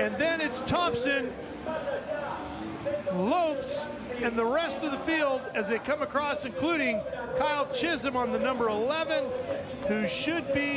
And then it's Thompson, Lopes, and the rest of the field as they come across, including Kyle Chisholm on the number 11, who should be